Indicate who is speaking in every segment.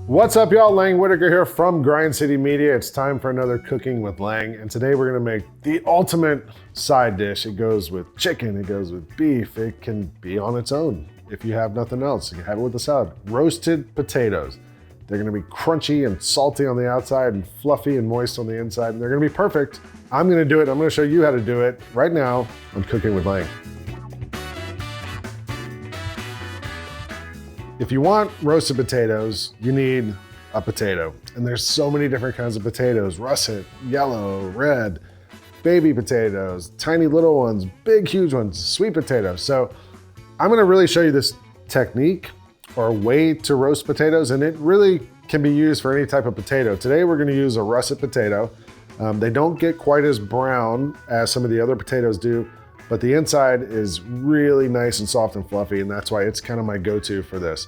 Speaker 1: What's up, y'all? Lang Whitaker here from Grind City Media. It's time for another Cooking with Lang, and today we're gonna make the ultimate side dish. It goes with chicken, it goes with beef, it can be on its own. If you have nothing else, you can have it with a salad. Roasted potatoes. They're gonna be crunchy and salty on the outside and fluffy and moist on the inside, and they're gonna be perfect. I'm gonna do it. I'm gonna show you how to do it right now on Cooking with Lang. If you want roasted potatoes, you need a potato. And there's so many different kinds of potatoes: russet, yellow, red, baby potatoes, tiny little ones, big, huge ones, sweet potatoes. So I'm gonna really show you this technique or way to roast potatoes, and it really can be used for any type of potato. Today we're gonna use a russet potato. They don't get quite as brown as some of the other potatoes do, but the inside is really nice and soft and fluffy, and that's why it's kind of my go-to for this.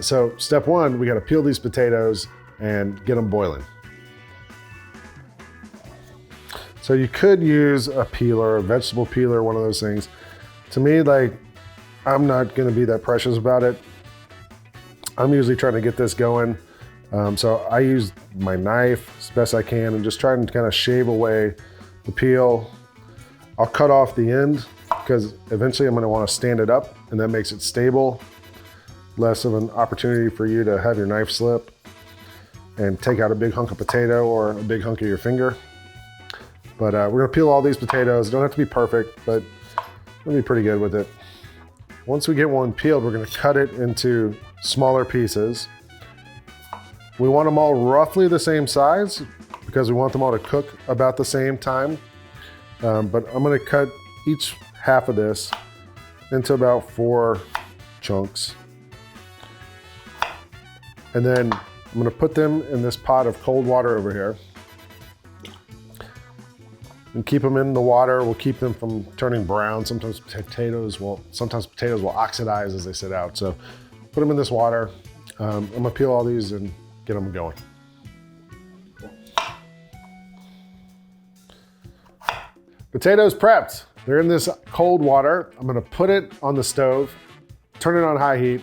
Speaker 1: So step one, we gotta peel these potatoes and get them boiling. So you could use a peeler, a vegetable peeler, one of those things. To me, I'm not gonna be that precious about it. I'm usually trying to get this going. So I use my knife as best I can and just try and kind of shave away the peel. I'll cut off the end because eventually I'm gonna wanna stand it up, and that makes it stable. Less of an opportunity for you to have your knife slip and take out a big hunk of potato or a big hunk of your finger. But we're gonna peel all these potatoes. It don't have to be perfect, but we'll be pretty good with it. Once we get one peeled, we're gonna cut it into smaller pieces. We want them all roughly the same size because we want them all to cook about the same time. But I'm gonna cut each half of this into about 4 chunks. And then I'm gonna put them in this pot of cold water over here. And keep them in the water. We'll keep them from turning brown. Sometimes potatoes will oxidize as they sit out. So put them in this water. I'm gonna peel all these and get them going. Potatoes prepped. They're in this cold water. I'm gonna put it on the stove, turn it on high heat.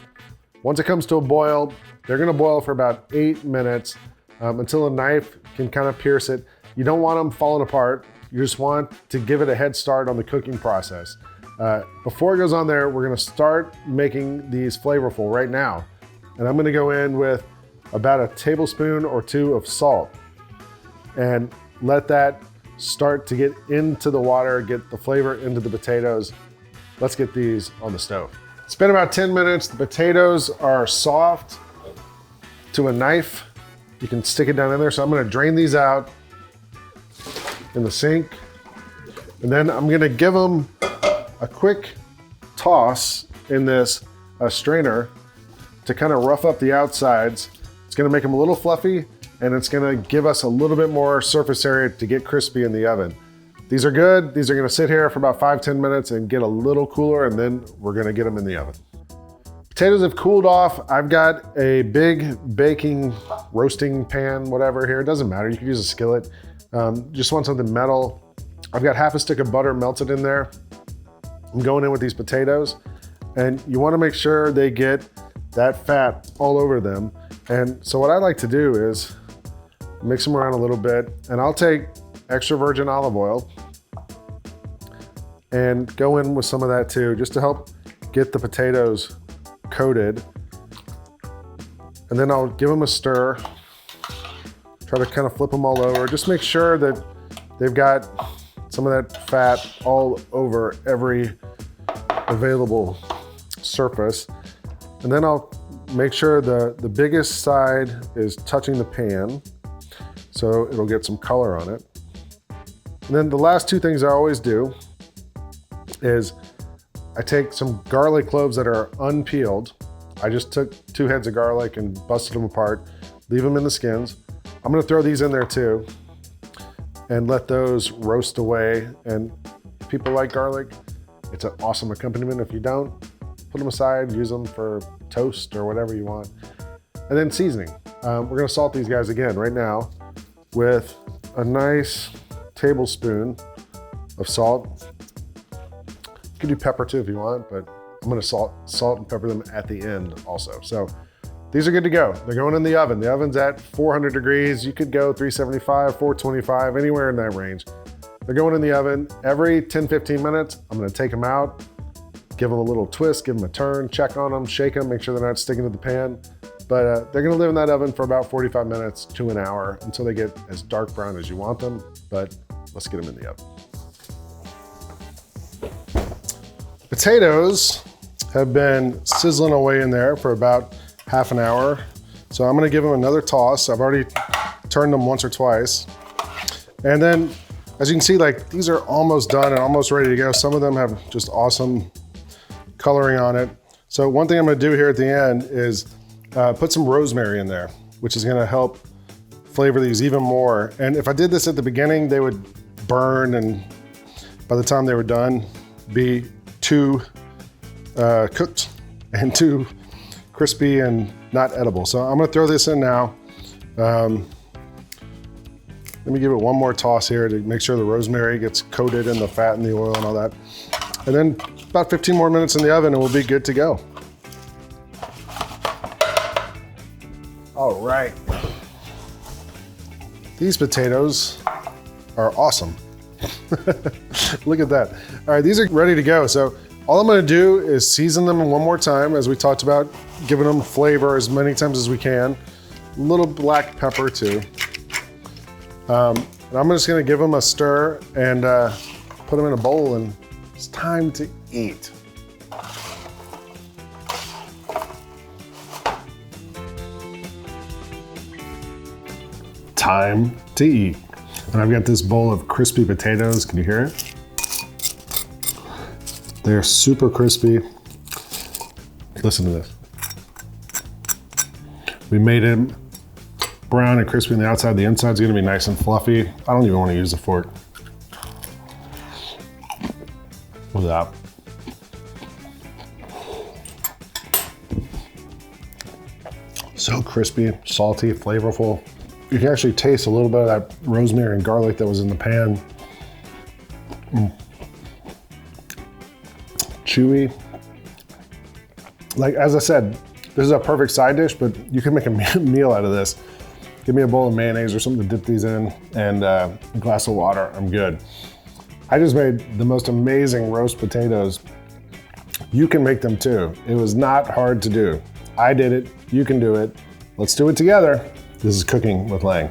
Speaker 1: Once it comes to a boil, they're gonna boil for about 8 minutes until a knife can kind of pierce it. You don't want them falling apart. You just want to give it a head start on the cooking process. Before it goes on there, we're gonna start making these flavorful right now. And I'm gonna go in with about a tablespoon or 2 of salt and let that start to get into the water, get the flavor into the potatoes. Let's get these on the stove. It's been about 10 minutes. The potatoes are soft to a knife. You can stick it down in there. So I'm gonna drain these out in the sink. And then I'm gonna give them a quick toss in this strainer to kind of rough up the outsides. It's gonna make them a little fluffy, and it's gonna give us a little bit more surface area to get crispy in the oven. These are good. These are gonna sit here for about 5-10 minutes and get a little cooler, and then we're gonna get them in the oven. Potatoes have cooled off. I've got a big baking, roasting pan, whatever here. It doesn't matter, you can use a skillet. Just want something metal. I've got half a stick of butter melted in there. I'm going in with these potatoes, and you wanna make sure they get that fat all over them. And so what I like to do is mix them around a little bit, and I'll take extra virgin olive oil and go in with some of that too, just to help get the potatoes coated. And then I'll give them a stir, try to kind of flip them all over. Just make sure that they've got some of that fat all over every available surface. And then I'll make sure the biggest side is touching the pan, so it'll get some color on it. And then the last 2 things I always do is I take some garlic cloves that are unpeeled. I just took 2 heads of garlic and busted them apart, leave them in the skins. I'm gonna throw these in there too and let those roast away. And if people like garlic, it's an awesome accompaniment. If you don't, put them aside, use them for toast or whatever you want. And then seasoning. We're gonna salt these guys again right now with a nice tablespoon of salt. You can do pepper too if you want, but I'm gonna salt and pepper them at the end also. So These are good to go. They're going in the oven. The oven's at 400 degrees. You could go 375, 425, anywhere in that range. They're going in the oven. Every 10, 15 minutes, I'm gonna take them out, give them a little twist, give them a turn, check on them, shake them, make sure they're not sticking to the pan. But they're gonna live in that oven for about 45 minutes to an hour until they get as dark brown as you want them. But let's get them in the oven. Potatoes have been sizzling away in there for about half an hour. So I'm gonna give them another toss. I've already turned them once or twice. And then, as you can see, like these are almost done and almost ready to go. Some of them have just awesome coloring on it. So one thing I'm gonna do here at the end is put some rosemary in there, which is gonna help flavor these even more. And if I did this at the beginning, they would burn, and by the time they were done, be too cooked and too crispy and not edible. So I'm gonna throw this in now. Let me give it one more toss here to make sure the rosemary gets coated in the fat and the oil and all that. And then about 15 more minutes in the oven and we'll be good to go. All right. These potatoes are awesome. Look at that. All right, these are ready to go. So all I'm gonna do is season them one more time, as we talked about, giving them flavor as many times as we can. A little black pepper too. And I'm just gonna give them a stir and put them in a bowl, and it's time to eat. Time to eat. And I've got this bowl of crispy potatoes. Can you hear it? They're super crispy. Listen to this. We made them brown and crispy on the outside. The inside's gonna be nice and fluffy. I don't even wanna use a fork. Look at that. So crispy, salty, flavorful. You can actually taste a little bit of that rosemary and garlic that was in the pan. Chewy. Like, as I said, this is a perfect side dish, but you can make a meal out of this. Give me a bowl of mayonnaise or something to dip these in, and a glass of water, I'm good. I just made the most amazing roast potatoes. You can make them too. It was not hard to do. I did it, you can do it. Let's do it together. This is Cooking with Lang.